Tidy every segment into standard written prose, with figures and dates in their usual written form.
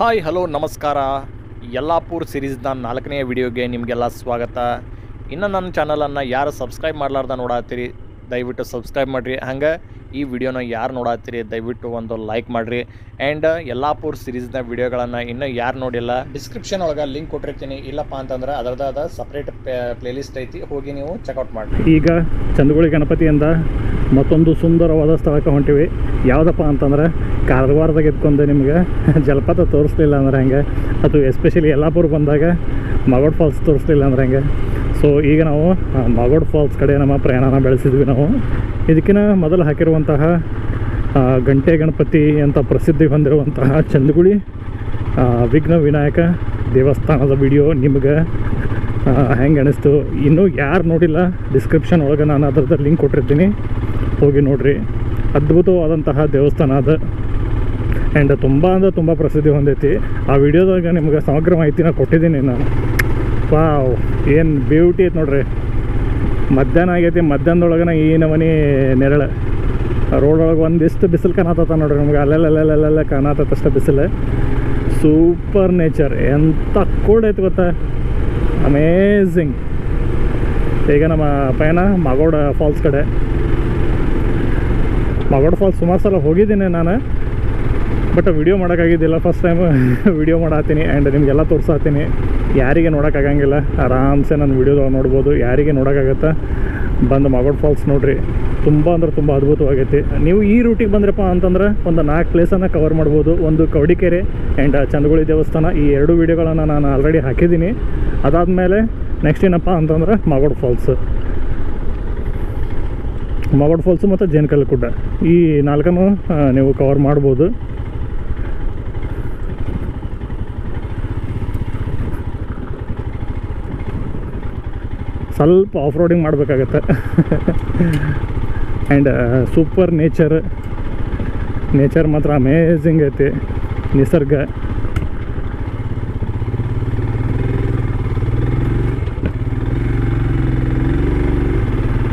Hi hello ನಮಸ್ಕಾರ. ಯಲ್ಲಾಪುರ್ ಸೀರೀಸ್ನ 4ನೇ ವಿಡಿಯೋಗೆ ನಿಮಗೆಲ್ಲ ಸ್ವಾಗತ. ಇನ್ನು ನನ್ನ ಚಾನಲನ್ನು ಯಾರು ಸಬ್ಸ್ಕ್ರೈಬ್ ಮಾಡಲಾರ್ದ ನೋಡತ್ತೀರಿ ದಯವಿಟ್ಟು ಸಬ್ಸ್ಕ್ರೈಬ್ ಮಾಡಿರಿ. ಹಂಗೆ ಈ ವಿಡಿಯೋನ ಯಾರು ನೋಡತ್ತೀರಿ ದಯವಿಟ್ಟು ಒಂದು ಲೈಕ್ ಮಾಡಿರಿ. ಆ್ಯಂಡ್ ಯಲ್ಲಾಪುರ್ ಸೀರೀಸ್ನ ವಿಡಿಯೋಗಳನ್ನು ಇನ್ನೂ ಯಾರು ನೋಡಿಲ್ಲ ಡಿಸ್ಕ್ರಿಪ್ಷನ್ ಒಳಗೆ ಲಿಂಕ್ ಕೊಟ್ಟಿರ್ತೀನಿ. ಇಲ್ಲಪ್ಪ ಅಂತಂದ್ರೆ ಅದರದಾದ ಸಪ್ರೇಟ್ ಪ್ಲೇಲಿಸ್ಟ್ ಐತಿ, ಹೋಗಿ ನೀವು ಚೆಕ್ಔಟ್ ಮಾಡಿರಿ. ಈಗ ಚಂದಗುಳಿ ಗಣಪತಿಯಿಂದ ಮತ್ತೊಂದು ಸುಂದರವಾದ ಸ್ಥಳಕ್ಕೆ ಹೊಂಟಿವಿ. ಯಾವುದಪ್ಪ ಅಂತಂದ್ರೆ ಕಾರವಾರದಾಗ ಎತ್ಕೊಂಡು ನಿಮ್ಗೆ ಜಲಪಾತ ತೋರಿಸ್ಲಿಲ್ಲ ಅಂದ್ರೆ ಹೆಂಗೆ, ಅದು ಎಸ್ಪೆಷಲಿ ಯಲ್ಲಾಪುರ ಬಂದಾಗ ಮಾಗೋಡ್ ಫಾಲ್ಸ್ ತೋರಿಸ್ಲಿಲ್ಲ ಅಂದ್ರೆ ಹೆಂಗೆ. ಸೊ ಈಗ ನಾವು ಮಾಗೋಡ್ ಫಾಲ್ಸ್ ಕಡೆ ನಮ್ಮ ಪ್ರಯಾಣನ ಬೆಳೆಸಿದ್ವಿ. ನಾವು ಇದಕ್ಕಿಂತ ಮೊದಲು ಹಾಕಿರುವಂತಹ ಗಂಟೆ ಗಣಪತಿ ಅಂತ ಪ್ರಸಿದ್ಧಿ ಹೊಂದಿರುವಂತಹ ಚಂದಗುಳಿ ವಿಘ್ನ ವಿನಾಯಕ ದೇವಸ್ಥಾನದ ವಿಡಿಯೋ ನಿಮ್ಗೆ ಹೆಂಗೆ ಅನಿಸ್ತು ಇನ್ನೂ ಯಾರು ನೋಡಿಲ್ಲ ಡಿಸ್ಕ್ರಿಪ್ಷನ್ ಒಳಗೆ ನಾನು ಅದರದ ಲಿಂಕ್ ಕೊಟ್ಟಿರ್ತೀನಿ, ಹೋಗಿ ನೋಡಿರಿ. ಅದ್ಭುತವಾದಂತಹ ದೇವಸ್ಥಾನ ಅದು ಆ್ಯಂಡ್ ತುಂಬ ಅಂದರೆ ತುಂಬ ಪ್ರಸಿದ್ಧಿ ಹೊಂದೈತಿ. ಆ ವಿಡಿಯೋದಾಗ ನಿಮ್ಗೆ ಸಮಗ್ರ ಮಾಹಿತಿನ ಕೊಟ್ಟಿದ್ದೀನಿ ನಾನು. ವಾವ್, ಏನು ಬ್ಯೂಟಿ ಐತೆ ನೋಡ್ರಿ. ಮಧ್ಯಾಹ್ನ ಆಗೈತಿ, ಮಧ್ಯಾಹ್ನದೊಳಗನ ಈ ನಮನಿ ನೆರಳು ರೋಡೊಳಗೆ ಒಂದಿಷ್ಟು ಬಿಸಿಲು ಕಾಣತ್ತ ನೋಡ್ರಿ ನಮ್ಗೆ. ಅಲ್ಲೆಲ್ಲ ಕಾಣತ್ತಷ್ಟು ಬಿಸಿಲು. ಸೂಪರ್ ನೇಚರ್, ಎಂಥ ಕೋಲ್ಡ್ ಐತೆ ಗೊತ್ತಾ, ಅಮೇಝಿಂಗ್. ಈಗ ನಮ್ಮ ಪಯಣ ಮಾಗೋಡ್ ಫಾಲ್ಸ್ ಕಡೆ. ಮಾಗೋಡ್ ಫಾಲ್ಸ್ ಸುಮಾರು ಸಲ ಹೋಗಿದ್ದೀನಿ ನಾನು, ಬಟ್ ವಿಡಿಯೋ ಮಾಡೋಕ್ಕಾಗಿದ್ದಿಲ್ಲ. ಫಸ್ಟ್ ಟೈಮ್ ವಿಡಿಯೋ ಮಾಡತ್ತೀನಿ ಆ್ಯಂಡ್ ನಿಮಗೆಲ್ಲ ತೋರಿಸಾತೀನಿ. ಯಾರಿಗೆ ನೋಡೋಕ್ಕಾಗಂಗಿಲ್ಲ ಆರಾಮ್ಸೆ ನನ್ನ ವಿಡಿಯೋದಾಗ ನೋಡ್ಬೋದು. ಯಾರಿಗೆ ನೋಡೋಕ್ಕಾಗತ್ತೆ ಬಂದು ಮಾಗೋಡ್ ಫಾಲ್ಸ್ ನೋಡಿರಿ. ತುಂಬ ಅಂದ್ರೆ ತುಂಬ ಅದ್ಭುತವಾಗೈತಿ. ನೀವು ಈ ರೂಟಿಗೆ ಬಂದ್ರಪ್ಪ ಅಂತಂದ್ರೆ ಒಂದು 4 ಪ್ಲೇಸನ್ನು ಕವರ್ ಮಾಡ್ಬೋದು. ಒಂದು ಕವಡಿಕೆರೆ ಆ್ಯಂಡ್ ಚಂದಗುಳಿ ದೇವಸ್ಥಾನ. ಈ 2 ವೀಡಿಯೋಗಳನ್ನು ನಾನು ಆಲ್ರೆಡಿ ಹಾಕಿದ್ದೀನಿ. ಅದಾದಮೇಲೆ ನೆಕ್ಸ್ಟ್ ಏನಪ್ಪ ಅಂತಂದ್ರೆ ಮಾಗೋಡ್ ಫಾಲ್ಸು ಮತ್ತು ಜೇನುಕಲ್ಲು ಗುಡ್ಡ. ಈ 4 ನೀವು ಕವರ್ ಮಾಡ್ಬೋದು. ಸ್ವಲ್ಪ ಆಫ್ ರೋಡಿಂಗ್ ಮಾಡಬೇಕಾಗತ್ತೆ. ಆ್ಯಂಡ್ ಸೂಪರ್ ನೇಚರ್ ಮಾತ್ರ ಅಮೇಝಿಂಗ್ ಐತಿ. ನಿಸರ್ಗ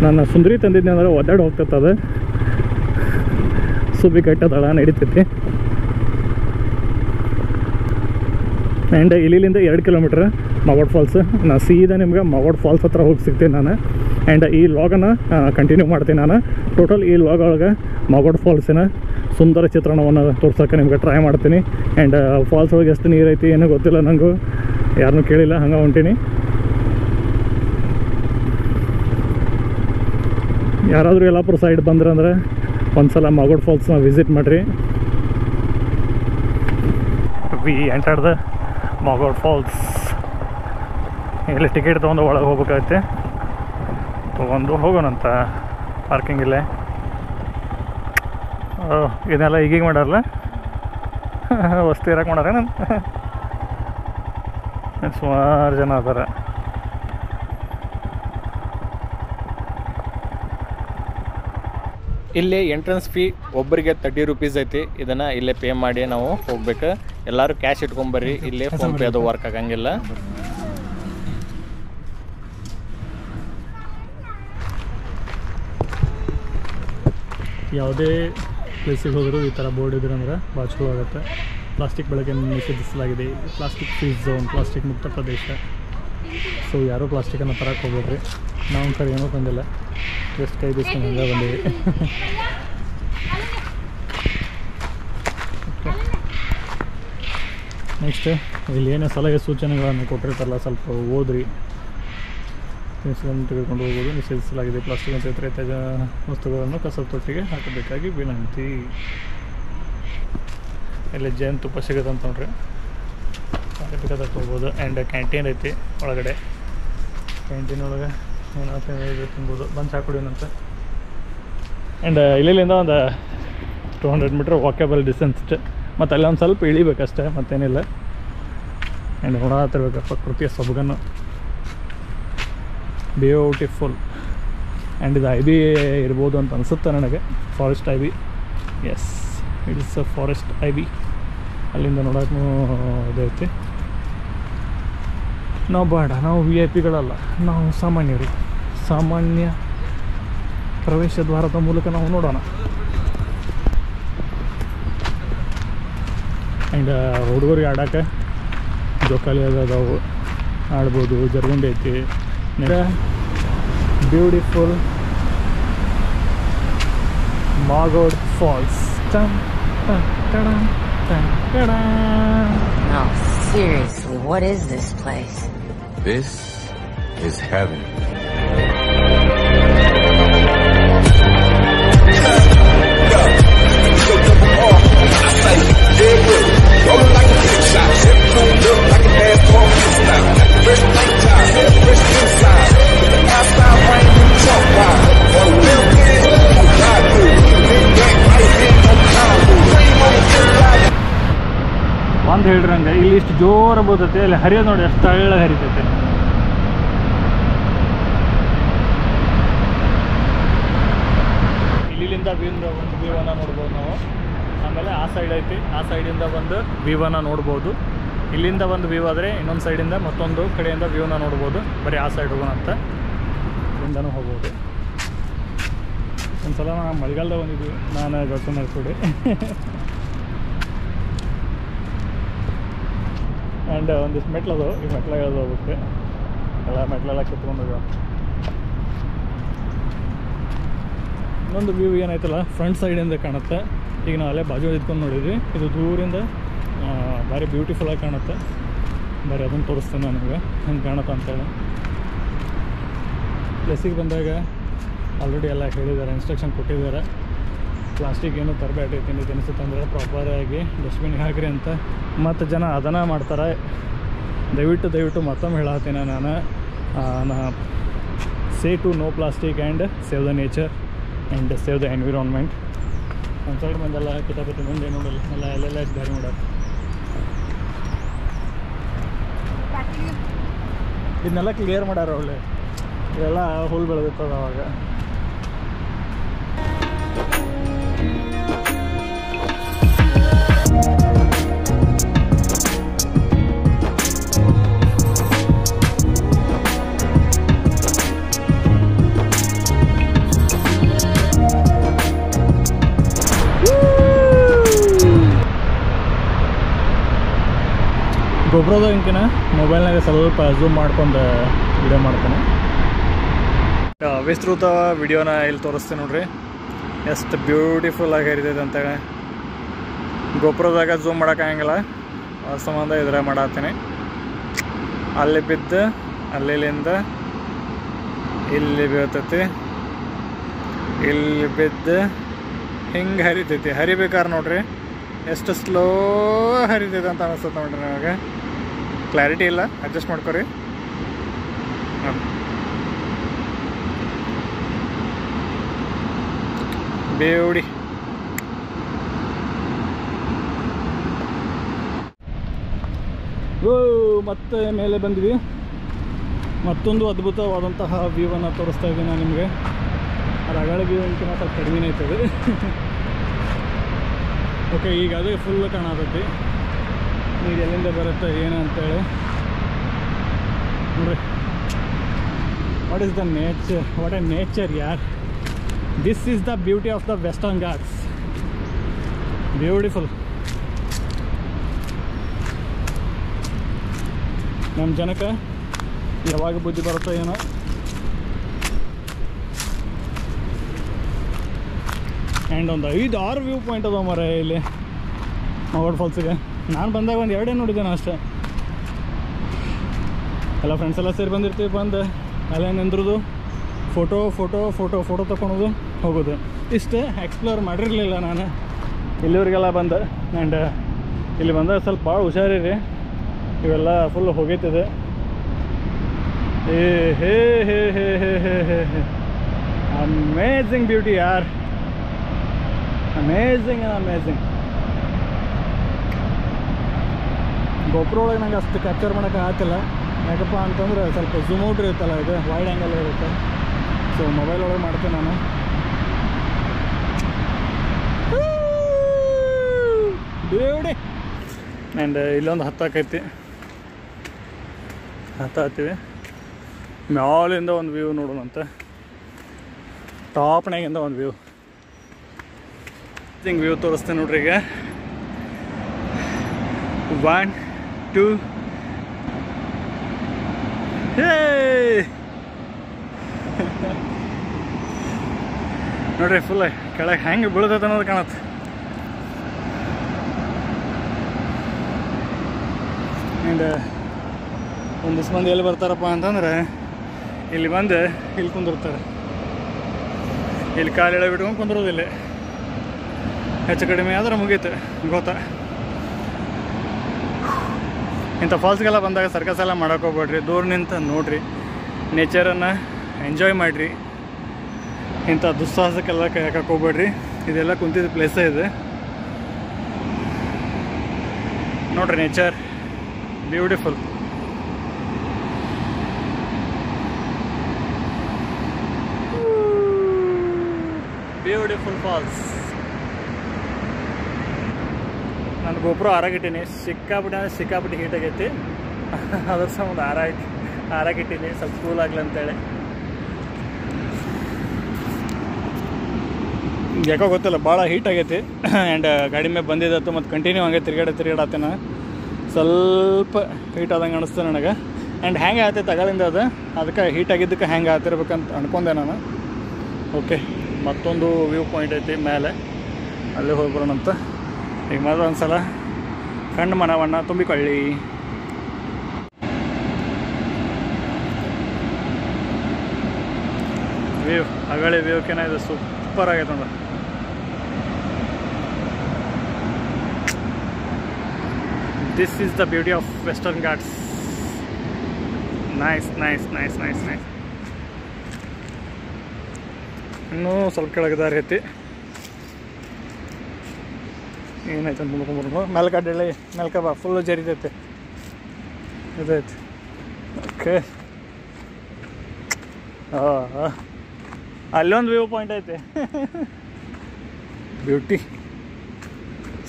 ನಾನು ಸುಂದರಿ ತಂದಿದ್ದೆ ಅಂದ್ರೆ ಒದ್ದಾಡಿ ಹೋಗ್ತದೆ. ಸುಬ್ಬಿ ಕಟ್ಟದಳ ನಡೀತೈತಿ. ಆ್ಯಂಡ್ ಇಲ್ಲಿಂದ 2 ಕಿಲೋಮೀಟ್ರ್ ಮಾಗೋಡ್ ಫಾಲ್ಸ್. ನಾನು ಸೀದಾ ನಿಮ್ಗೆ ಮಾಗೋಡ್ ಫಾಲ್ಸ್ ಹತ್ರ ಹೋಗಿ ಸಿಗ್ತೀನಿ ನಾನು. ಆ್ಯಂಡ್ ಈ ವ್ಲಾಗನ್ನು ಕಂಟಿನ್ಯೂ ಮಾಡ್ತೀನಿ ನಾನು. ಟೋಟಲ್ ಈ ವ್ಲಾಗ್ ಒಳಗೆ ಮಾಗೋಡ್ ಫಾಲ್ಸಿನ ಸುಂದರ ಚಿತ್ರಣವನ್ನು ತೋರ್ಸೋಕ್ಕೆ ನಿಮ್ಗೆ ಟ್ರೈ ಮಾಡ್ತೀನಿ. ಆ್ಯಂಡ್ ಫಾಲ್ಸ್ ಒಳಗೆ ಎಷ್ಟು ನೀರು ಐತಿ ಏನೂ ಗೊತ್ತಿಲ್ಲ ನನಗೂ, ಯಾರನ್ನೂ ಕೇಳಿಲ್ಲ, ಹಂಗೆ ಹೊಂಟೀನಿ. ಯಾರಾದರೂ ಯಲ್ಲಾಪುರ ಸೈಡ್ ಬಂದ್ರಂದ್ರೆ ಒಂದು ಸಲ ಮಾಗೋಡ್ ಫಾಲ್ಸ್ನ ವಿಸಿಟ್ ಮಾಡಿರಿ. We entered the Magod falls. ಇಲ್ಲಿ ಟಿಕೆಟ್ ತೊಗೊಂಡು ಒಳಗೆ ಹೋಗ್ಬೇಕಾಗತ್ತೆ. ತೊಗೊಂಡು ಹೋಗೋಣಂತ. ಪಾರ್ಕಿಂಗ್ ಇಲ್ಲೇ. ಇದನ್ನೆಲ್ಲ ಈಗೀಗ ಮಾಡಾರಲ್ಲ, ವಸ್ತು ಇರಕ್ಕೆ ಮಾಡಾರೇನು. ಸುಮಾರು ಜನ ಅದಾರ. ಇಲ್ಲಿ ಎಂಟ್ರೆನ್ಸ್ ಫೀ ಒಬ್ಬರಿಗೆ 30 ರೂಪೀಸ್ ಐತಿ. ಇದನ್ನು ಇಲ್ಲೇ ಪೇ ಮಾಡಿ ನಾವು ಹೋಗ್ಬೇಕು. ಎಲ್ಲರೂ ಕ್ಯಾಶ್ ಇಟ್ಕೊಂಬರ್ರಿ, ಇಲ್ಲೇ ಫೋನ್ಪೇ ಅದು ವರ್ಕ್ ಆಗಂಗಿಲ್ಲ. ಯಾವುದೇ ಪ್ಲೇಸಿಗೆ ಹೋದರೂ ಈ ಥರ ಬೋರ್ಡ್ ಇದ್ರಂದ್ರೆ ಭಾಳ ಚಲೋ ಆಗುತ್ತೆ. ಪ್ಲಾಸ್ಟಿಕ್ ಬಳಕೆಯನ್ನು ನಿಷೇಧಿಸಲಾಗಿದೆ. ಪ್ಲಾಸ್ಟಿಕ್ ಫ್ರೀ ಝೋನ್, ಪ್ಲಾಸ್ಟಿಕ್ ಮುಕ್ತ ಪ್ರದೇಶ. ಸೊ ಯಾರೂ ಪ್ಲಾಸ್ಟಿಕನ್ನು ತರಕ್ಕೆ ಹೋಗ್ಬೇಡ್ರಿ. ನಾವು ಕಡೆ ಏನೂ ತಂದಿಲ್ಲ, ಜಸ್ಟ್ ಕೈ ಬೀಸ್ಕೊಂಡು ಹಂಗೆ ಬಂದೀವಿ. ನೆಕ್ಸ್ಟ್ ಇಲ್ಲಿ ಏನೇ ಸಲಹೆ ಸೂಚನೆಗಳನ್ನು ಕೊಟ್ಟಿರ್ತಾರಲ್ಲ ಸ್ವಲ್ಪ ಓದ್ರಿ. ತೆಗೆದುಕೊಂಡು ಹೋಗೋದು ನಿಷೇಧಿಸಲಾಗಿದೆ. ಪ್ಲಾಸ್ಟಿಕ್ ಮತ್ತು ಇತರ ತ್ಯಾಜ್ಯ ವಸ್ತುಗಳನ್ನು ಕಸದ ತೊಟ್ಟಿಗೆ ಹಾಕಬೇಕಾಗಿ ವಿನಂತಿ. ಇಲ್ಲಿ ಜೇನುತುಪ್ಪ ಸಿಗುತ್ತೆ ಅಂತ ನೋಡ್ರಿ, ಬೇಕಾದ ತೊಗೋಬೋದು. ಆ್ಯಂಡ್ ಕ್ಯಾಂಟೀನ್ ಐತಿ ಒಳಗಡೆ. ಕ್ಯಾಂಟೀನ್ ಒಳಗೆ ಏನಾದ್ರು ತಿನ್ಬೋದು. ಬಂದು ಚಾ ಕುಡಿಯೋಣಂತ. ಆ್ಯಂಡ್ ಇಲ್ಲಿಂದ ಒಂದು 200 ಮೀಟ್ರ್ ವಾಕೇಬಲ್ ಡಿಸ್ಟೆನ್ಸ್. ಮತ್ತು ಅಲ್ಲಿ ಒಂದು ಸ್ವಲ್ಪ ಇಳಿಬೇಕಷ್ಟೇ, ಮತ್ತೇನಿಲ್ಲ. ಆ್ಯಂಡ್ ನೋಡತ್ತಿರ್ಬೇಕು ಪ್ರಕೃತಿಯ ಸೊಬಗನ್ನು. ಬ್ಯೂಟಿಫುಲ್. ಆ್ಯಂಡ್ ಇದು IB ಇರ್ಬೋದು ಅಂತ ಅನಿಸುತ್ತೆ ನನಗೆ. Forest IB. Yes, it is a forest IB. ಅಲ್ಲಿಂದ ನೋಡೋಕ್ಕೂ ಇದೈತಿ. ನಾವು ಬೇಡ, ನಾವು VIP ಗಳಲ್ಲ, ನಾವು ಸಾಮಾನ್ಯರು. ಸಾಮಾನ್ಯ ಪ್ರವೇಶ ದ್ವಾರದ ಮೂಲಕ ನಾವು ನೋಡೋಣ. ಆ್ಯಂಡ್ ಹುಡುಗರಿಗೆ ಆಡೋಕ್ಕೆ ಜೋಕಾಲಿ ಅದಾವು, ಆಡ್ಬೋದು. ಜರ್ಗುಂಡಿ ಐತಿ, beautiful Magod falls. No, seriously, what is this place? This is heaven. ಒಂದು ಹೇಳ್ರಂಗೆ ಇಲ್ಲಿ ಇಷ್ಟು ಜೋರ ಬೋತೈತೆ, ಅಲ್ಲಿ ಹರಿಯೋದು ನೋಡಿ ಅಷ್ಟು ತಳ್ಳ ಹರಿತೈತೆ. ಇಲ್ಲಿಂದ ಒಂದು ವ್ಯೂವನ್ನು ನೋಡ್ಬೋದು ನಾವು. ಆಮೇಲೆ ಆ ಸೈಡ್ ಐತಿ, ಆ ಸೈಡಿಂದ ಒಂದು ವ್ಯೂವನ್ನು ನೋಡ್ಬೋದು. ಇಲ್ಲಿಂದ ಒಂದು ವ್ಯೂ ಆದರೆ ಇನ್ನೊಂದು ಸೈಡಿಂದ ಮತ್ತೊಂದು ಕಡೆಯಿಂದ ವ್ಯೂನ ನೋಡ್ಬೋದು. ಬರೀ ಆ ಸೈಡ್ ಹೋಗೋಣ ಅಂತ ಇಲ್ಲಿಂದನೂ ಹೋಗ್ಬೋದು. ಒಂದು ಸಲ ನಾವು ಮಳೆಗಾಲದಾಗ ಬಂದಿದ್ವಿ, ನಾನು ಗೌತಮ್ ಕೂಡಿ. ಆ್ಯಂಡ್ ಒಂದಿಷ್ಟು ಮೆಟ್ಲದು, ಈ ಮೆಟ್ಲ ಇಳಿದು ಹೋಗುತ್ತೆ. ಎಲ್ಲ ಮೆಟ್ಲೆಲ್ಲ ಕಿತ್ಕೊಂಡೋಗ. ಇನ್ನೊಂದು ವ್ಯೂ ಏನೈತಲ್ಲ ಫ್ರಂಟ್ ಸೈಡಿಂದ ಕಾಣುತ್ತೆ. ಈಗ ನಾವು ಅಲ್ಲೇ ಬಾಜು ಇದ್ಕೊಂಡು ನೋಡಿದ್ವಿ, ಇದು ದೂರಿಂದ ಭಾರಿ ಬ್ಯೂಟಿಫುಲ್ಲಾಗಿ ಕಾಣುತ್ತೆ. ಬರೀ ಅದನ್ನು ತೋರಿಸ್ತೇನೆ ನಾನು ನಿಮಗೆ ಹೆಂಗೆ ಕಾಣುತ್ತೆ ಅಂತೇಳಿ. ಪ್ಲೇಸಿಗೆ ಬಂದಾಗ ಆಲ್ರೆಡಿ ಎಲ್ಲ ಹೇಳಿದ್ದಾರೆ, ಇನ್ಸ್ಟ್ರಕ್ಷನ್ ಕೊಟ್ಟಿದ್ದಾರೆ. ಪ್ಲಾಸ್ಟಿಕ್ ಏನು ತರಬೇಡಿ, ತಿಂಡಿ ತಿನಿಸುತ್ತಂದ್ರೆ ಪ್ರಾಪರಾಗಿ ಡಸ್ಟ್ಬಿನ್ಗೆ ಹಾಕಿರಿ ಅಂತ. ಮತ್ತು ಜನ ಅದನ್ನು ಮಾಡ್ತಾರೆ. ದಯವಿಟ್ಟು ಮತ್ತೊಮ್ಮೆ ಹೇಳತ್ತೀನಿ ನಾನು, say to no plastic and save the nature and save the environment. ಒಂದು ಸೈಡ್ ಮಂದೆಲ್ಲ ಕಿತಾಪತಿ ಮುಂದೆ ನೋಡಲ್ಲ, ಎಲ್ಲ ಎಲ್ಲೆಲ್ಲ ದಾರಿ ಮಾಡೋದು. ಇದನ್ನೆಲ್ಲ ಕ್ಲಿಯರ್ ಮಾಡ್ಯಾರ ಒಳ್ಳೆ, ಇದೆಲ್ಲ ಹುಲ್ ಬೆಳೆದಿರ್ತದೆ ಅವಾಗ. ಗೊಬ್ಬರದಾಗಿನ ಮೊಬೈಲ್ನಾಗ ಸ್ವಲ್ಪ ಝೂಮ್ ಮಾಡ್ಕೊಂಡು ವಿಡಿಯೋ ಮಾಡ್ತಾನೆ. ವಿಸ್ತೃತ ವಿಡಿಯೋನ ಇಲ್ಲಿ ತೋರಿಸ್ತೀನಿ ನೋಡ್ರಿ, ಎಷ್ಟು ಬ್ಯೂಟಿಫುಲ್ ಆಗಿ ಇರ್ತೈತೆ ಅಂತೇಳಿ. ಗೊಬ್ಬರದಾಗ ಝೂಮ್ ಮಾಡೋಕ್ಕಾಗಂಗಿಲ್ಲ, ಆ ಸಂಬಂಧ ಇದ್ರೆ ಮಾಡತ್ತೀನಿ. ಅಲ್ಲಿ ಬಿದ್ದು ಅಲ್ಲಿಂದ ಇಲ್ಲಿ ಬೀಳ್ತೈತಿ, ಇಲ್ಲಿ ಬಿದ್ದು ಹಿಂಗೆ ಹರಿತೈತಿ. ಹರಿಬೇಕಾದ್ರೆ ನೋಡ್ರಿ ಎಷ್ಟು ಸ್ಲೋ ಹರಿತೈತೆ ಅಂತ ಅನಿಸ್ತದೆ ನೋಡ್ರಿ. ನನಗೆ ಕ್ಲಾರಿಟಿ ಇಲ್ಲ, ಅಡ್ಜಸ್ಟ್ ಮಾಡ್ಕೊರಿ. ಬೇಡಿ ಮತ್ತೆ ಮೇಲೆ ಬಂದ್ವಿ. ಮತ್ತೊಂದು ಅದ್ಭುತವಾದಂತಹ ವ್ಯೂವನ್ನು ತೋರಿಸ್ತಾ ಇದ್ದೀನಿ ನಾನು ನಿಮಗೆ. ರಗಳ ವ್ಯೂ ಅಂಕಿನ ಸ್ವಲ್ಪ ಕಡಿಮೆ ಐತದೆ. ಓಕೆ, ಈಗ ಅದೇ ಫುಲ್ ಕಾಣತೈತಿ ನೀರು ಎಲ್ಲಿಂದ ಬರುತ್ತೆ ಏನು ಅಂತೇಳಿ ನೋಡ್ರಿ. What is the nature, what a nature ಯಾರ್. This is the beauty of the western Ghats. Beautiful. ನಮ್ಮ ಜನಕ್ಕೆ ಯಾವಾಗ ಬುದ್ಧಿ ಬರುತ್ತೋ ಏನೋ. ಆ್ಯಂಡ್ ಒಂದು 5-6 ವ್ಯೂ ಪಾಯಿಂಟ್ ಅದಾವ ಮರ ಇಲ್ಲಿ ಮಗೋಡ್ ಫಾಲ್ಸಿಗೆ. ನಾನು ಬಂದಾಗ ಒಂದು 2 ನೋಡಿದ್ದೇನೆ ಅಷ್ಟೇ. ಎಲ್ಲ ಫ್ರೆಂಡ್ಸ್ ಎಲ್ಲ ಸೇರಿ ಬಂದಿರ್ತೀವಿ. ಬಂದು ಅಲ್ಲೇ ನಿಂದ್ರದು, ಫೋಟೋ ತೊಗೊಳೋದು, ಹೋಗೋದು. ಇಷ್ಟೇ. ಎಕ್ಸ್ಪ್ಲೋರ್ ಮಾಡಿರಲಿಲ್ಲ ನಾನು ಇಲ್ಲಿವರೆಗೆಲ್ಲ ಬಂದು. ಆ್ಯಂಡ್ ಇಲ್ಲಿ ಬಂದಾಗ ಸ್ವಲ್ಪ ಭಾಳ ಹುಷಾರಿರಿ, ಇವೆಲ್ಲ ಫುಲ್ ಹೋಗೈತಿದೆ. ಹೇ ಅಮೇಝಿಂಗ್ ಬ್ಯೂಟಿ ಯಾರ್, ಅಮೇಝಿಂಗ್. ಗೊಬ್ಬರ ಒಳಗೆ ನಂಗೆ ಅಷ್ಟು ಕ್ಯಾಪ್ಚರ್ ಮಾಡೋಕ್ಕೆ ಆಗ್ತಿಲ್ಲ. ಯಾಕಪ್ಪ ಅಂತಂದ್ರೆ ಸ್ವಲ್ಪ ಝೂಮ್ ಔಟ್ ಇರುತ್ತಲ್ಲ, ಇದು ವೈಡ್ ಆ್ಯಂಗಲ್ ಇರುತ್ತೆ. ಸೊ ಮೊಬೈಲ್ ಒಳಗೆ ಮಾಡ್ತೇನೆ ನಾನು. ಬ್ಯೂಟಿ. ಆ್ಯಂಡ್ ಇಲ್ಲೊಂದು ಹತ್ತೈತಿ, ಹತ್ತೀವಿ. ಮ್ಯಾಲಿಂದ ಒಂದು ವ್ಯೂ ನೋಡೋಣಂತೆ, ಟಾಪ್ನಾಗಿಂದ ಒಂದು ವ್ಯೂ. ಹಿಂಗೆ ವ್ಯೂ ತೋರಿಸ್ತೇನೆ ನೋಡ್ರಿ. ಈಗ 1 2 ನೋಡ್ರಿ ಫುಲ್ ಕೆಳಗೆ ಹೆಂಗೆ ಬೀಳ್ತೈತೆ ಅನ್ನೋದು ಕಾಣತ್ತೆ. ಆ್ಯಂಡ್ ಒಂದಿಷ್ಟು ಮಂದಿ ಎಲ್ಲಿ ಬರ್ತಾರಪ್ಪ ಅಂತಂದ್ರೆ ಇಲ್ಲಿ ಬಂದು ಇಲ್ಲಿ ಕುಂದಿರ್ತಾರೆ. ಇಲ್ಲಿ ಕಾಲು ಎಳೆ ಬಿಟ್ಕೊಂಡು ಕುಂದಿರೋದಿಲ್ಲ. ಹೆಚ್ಚು ಕಡಿಮೆ ಆದ್ರೆ ಮುಗೀತು ಗೊತ್ತಾ. ಇಂಥ ಫಾಲ್ಸ್ಗೆಲ್ಲ ಬಂದಾಗ ಸರ್ಕಸ್ ಎಲ್ಲ ಮಾಡೋಕೆ ಹೋಗ್ಬೇಡ್ರಿ, ದೂರ ನಿಂತ ನೋಡಿರಿ, ನೇಚರನ್ನು ಎಂಜಾಯ್ ಮಾಡಿರಿ. ಇಂಥ ದುಸ್ಸಾಹಸಕ್ಕೆಲ್ಲ ಕೈ ಹಾಕಕ್ಕೆ ಹೋಗ್ಬೇಡ್ರಿ. ಇದೆಲ್ಲ ಕುಂತಿದ್ದ ಪ್ಲೇಸೇ ಇದೆ ನೋಡ್ರಿ. Nature beautiful. Beautiful falls. ನಾನು ಗೊಬ್ಬರ ಆರಾಗಿಟ್ಟೀನಿ, ಸಿಕ್ಕಾಪಟ್ಟೆ ಹೀಟ್ ಆಗೈತಿ. ಅದ್ರ ಸಂಬಂಧ ಆರಾಗಿಟ್ಟೀನಿ ಸ್ವಲ್ಪ ಕೂಲ್ ಆಗಲಿ ಅಂತೇಳಿ. ಯಾಕೋ ಗೊತ್ತಿಲ್ಲ, ಭಾಳ ಹೀಟ್ ಆಗೈತಿ. ಆ್ಯಂಡ್ ಗಾಡಿ ಮೇಲೆ ಬಂದಿದ್ದತ್ತು ಮತ್ತು ಕಂಟಿನ್ಯೂ ಹಂಗೆ ತಿರುಗಾಡತ್ತೇನ ಸ್ವಲ್ಪ ಹೀಟ್ ಆದಂಗೆ ಅನಿಸ್ತು ನನಗೆ. ಆ್ಯಂಡ್ ಹ್ಯಾಂಗೆ ಆಗ್ತೈತೆ ತಗಳಿಂದ ಅದಕ್ಕೆ ಹೀಟ್ ಆಗಿದ್ದಕ್ಕೆ ಹ್ಯಾಂಗೆ ಆಗ್ತಿರ್ಬೇಕಂತ ಅನ್ಕೊಂಡೆ ನಾನು. ಓಕೆ, ಮತ್ತೊಂದು ವ್ಯೂ ಪಾಯಿಂಟ್ ಐತಿ ಮೇಲೆ, ಅಲ್ಲೇ ಹೋಗಿ ಬರೋಣಂತ. ಈಗ ಮಾತ್ರ ಒಂದ್ಸಲ ಕಣ್ಣು ಮನವನ್ನ ತುಂಬಿಕೊಳ್ಳಿ. ವ್ಯೂ ಅಗಳಿ ವ್ಯೂಕೇನ ಇದು ಸೂಪರ್ ಆಗೈತೆ ನೋಡ. This is the beauty of western Ghats. Nice nice nice nice nice. ಇನ್ನೂ ಸ್ವಲ್ಪ ಕೆಳಗೆ ದಾರಿ ಐತಿ. ಏನಾಯ್ತು ಅಂತ ನೋಡ್ಕೊಂಬರ್ಬೋದು. ಮೇಲ್ಕಡ್ಡೆ ಮೇಲ್ಕ ಬಾ, ಫುಲ್ಲು ಜರಿತೈತೆ ಇದೈತಿ. ಓಕೆ, ಅಲ್ಲೊಂದು ವ್ಯೂ ಪಾಯಿಂಟ್ ಐತೆ. ಬ್ಯೂಟಿ.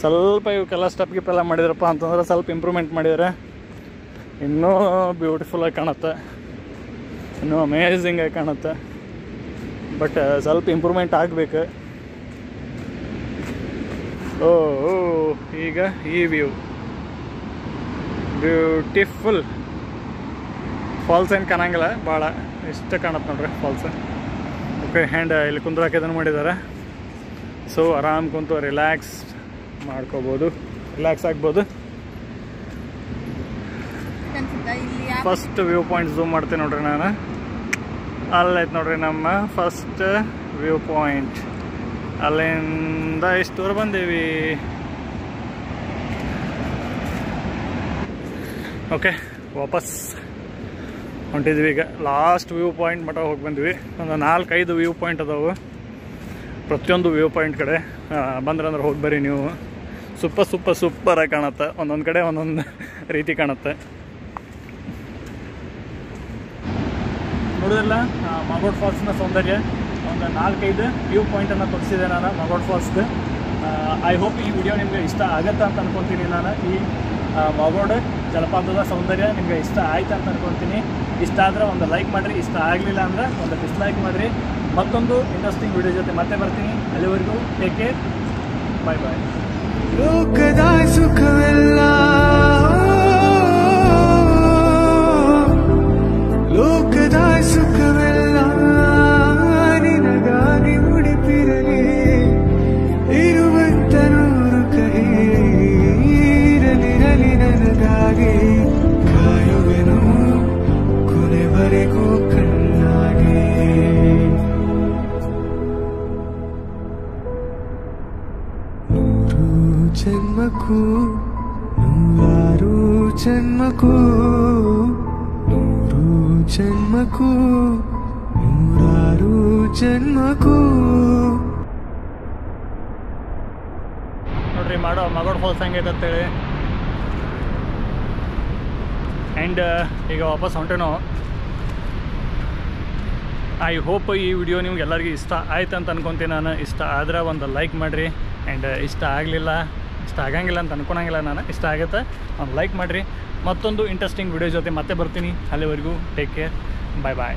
ಸ್ವಲ್ಪ ಇವಕ್ಕೆಲ್ಲ ಸ್ಟೆಪ್ ಗಿಪ್ಪೆಲ್ಲ ಮಾಡಿದ್ರಪ್ಪ ಅಂತಂದ್ರೆ ಸ್ವಲ್ಪ ಇಂಪ್ರೂವ್ಮೆಂಟ್ ಮಾಡಿದರೆ ಇನ್ನೂ ಬ್ಯೂಟಿಫುಲ್ಲಾಗಿ ಕಾಣುತ್ತೆ, ಇನ್ನೂ ಅಮೇಝಿಂಗಾಗಿ ಕಾಣುತ್ತೆ. ಬಟ್ ಸ್ವಲ್ಪ ಇಂಪ್ರೂವ್ಮೆಂಟ್ ಆಗಬೇಕು. ಓ ಈಗ ಈ ವ್ಯೂ ಬ್ಯೂಟಿಫುಲ್. ಫಾಲ್ಸ್ ಏನು ಕಾಣಂಗಿಲ್ಲ ಭಾಳ, ಇಷ್ಟ ಕಾಣುತ್ತೆ ನೋಡ್ರಿ ಫಾಲ್ಸ್. ಓಕೆ, ಹ್ಯಾಂಡ್ ಇಲ್ಲಿ ಕುಂದ್ರಾಕೆ ಇದನ್ನು ಮಾಡಿದ್ದಾರೆ. ಸೊ ಆರಾಮ್ ಕುಂತು ರಿಲ್ಯಾಕ್ಸ್ ಮಾಡ್ಕೋಬೋದು, ರಿಲ್ಯಾಕ್ಸ್ ಆಗ್ಬೋದು. ಫಸ್ಟ್ ವ್ಯೂ ಪಾಯಿಂಟ್ ಝೂಮ್ ಮಾಡ್ತೀನಿ ನೋಡ್ರಿ ನಾನು. ಅಲ್ಲೈತೆ ನೋಡ್ರಿ ನಮ್ಮ ಫಸ್ಟ್ ವ್ಯೂ ಪಾಯಿಂಟ್. ಅಲ್ಲಿಂದ ಇಷ್ಟು ದೂರ ಬಂದೀವಿ. ಓಕೆ, ವಾಪಸ್ ಹೊಂಟಿದ್ವಿ. ಈಗ ಲಾಸ್ಟ್ ವ್ಯೂ ಪಾಯಿಂಟ್ ಮಟ್ಟ ಹೋಗಿ ಬಂದ್ವಿ. ಒಂದು 4-5 ವ್ಯೂ ಪಾಯಿಂಟ್ ಅದಾವೆ. ಪ್ರತಿಯೊಂದು ವ್ಯೂ ಪಾಯಿಂಟ್ ಕಡೆ ಬಂದ್ರಂದ್ರೆ ಹೋಗಿ ಬರ್ರಿ ನೀವು. ಸೂಪರಾಗಿ ಕಾಣುತ್ತೆ. ಒಂದೊಂದು ಕಡೆ ಒಂದೊಂದು ರೀತಿ ಕಾಣುತ್ತೆ. ನೋಡೋದಿಲ್ಲ ಮಾಗೋಡ್ ಫಾಲ್ಸ್ನ ಸೌಂದರ್ಯ. ಒಂದು 4-5 ವ್ಯೂ ಪಾಯಿಂಟನ್ನು ತೋರಿಸಿದೆ ನಾನು ಮಾಗೋಡ್ ಫಾಲ್ಸ್ದು. ಐ ಹೋಪ್ ಈ ವಿಡಿಯೋ ನಿಮಗೆ ಇಷ್ಟ ಆಗುತ್ತೆ ಅಂತ ಅನ್ಕೊತೀನಿ. ನಾನು ಈ ಮಾಗೋಡ್ ಜಲಪಾತದ ಸೌಂದರ್ಯ ನಿಮಗೆ ಇಷ್ಟ ಆಯ್ತು ಅಂತ ಅನ್ಕೊತೀನಿ. ಇಷ್ಟ ಆದರೆ ಒಂದು ಲೈಕ್ ಮಾಡಿರಿ, ಇಷ್ಟ ಆಗಲಿಲ್ಲ ಅಂದರೆ ಒಂದು ಡಿಸ್ಲೈಕ್ ಮಾಡಿರಿ. ಮತ್ತೊಂದು ಇಂಟ್ರೆಸ್ಟಿಂಗ್ ವಿಡಿಯೋ ಜೊತೆ ಮತ್ತೆ ಬರ್ತೀನಿ. ಅಲ್ಲಿವರೆಗೂ ಟೇಕ್ ಕೇರ್, ಬಾಯ್ ಬಾಯ್. ಲೋಕದ ಸುಖವೆಲ್ಲ ಲೋಕದ ಸುಖವೆಲ್ಲ ನಿನಗಾಗಿ ಮುಡಿಪಿರಲಿ. ಇರುವಂತ ನೂರು ಕೈ ಇರಲಿರಲಿ ನನಗಾಗಿ. ಕಾಯುವೆನು ಕೊನೆವರೆಗೂ ಕಣ್ಣಾಗಿ. ಜನ್ಮಕ್ಕೂ ನೂರಾರು ಜನ್ಮಕ್ಕೂ ಜನ್ಮಕ್ಕೂ ನೂರಾರು ಜನ್ಮಕ್ಕೂ. ನೋಡ್ರಿ ಮಾಗೋಡ್ ಫಾಲ್ಸ್ ಹೆಂಗೈತೆ ಅಂತೇಳಿ. ಆ್ಯಂಡ್ ಈಗ ವಾಪಸ್ ಹೊಂಟೇನೋ. ಐ ಹೋಪ್ ಈ ವಿಡಿಯೋ ನಿಮ್ಗೆ ಎಲ್ಲರಿಗೂ ಇಷ್ಟ ಆಯ್ತು ಅಂತ ಅನ್ಕೊತೀನಿ ನಾನು. ಇಷ್ಟ ಆದರೆ ಒಂದು ಲೈಕ್ ಮಾಡಿರಿ. ಆ್ಯಂಡ್ ಇಷ್ಟ ಆಗಂಗಿಲ್ಲ ಅಂತ ಅನ್ಕೊಳಂಗಿಲ್ಲ ನಾನು. ಇಷ್ಟ ಆಗುತ್ತೆ ಒಂದು ಲೈಕ್ ಮಾಡಿರಿ. ಮತ್ತೊಂದು ಇಂಟ್ರೆಸ್ಟಿಂಗ್ ವಿಡಿಯೋ ಜೊತೆ ಮತ್ತೆ ಬರ್ತೀನಿ. ಅಲ್ಲಿವರೆಗೂ ಟೇಕ್ ಕೇರ್, ಬಾಯ್ ಬಾಯ್.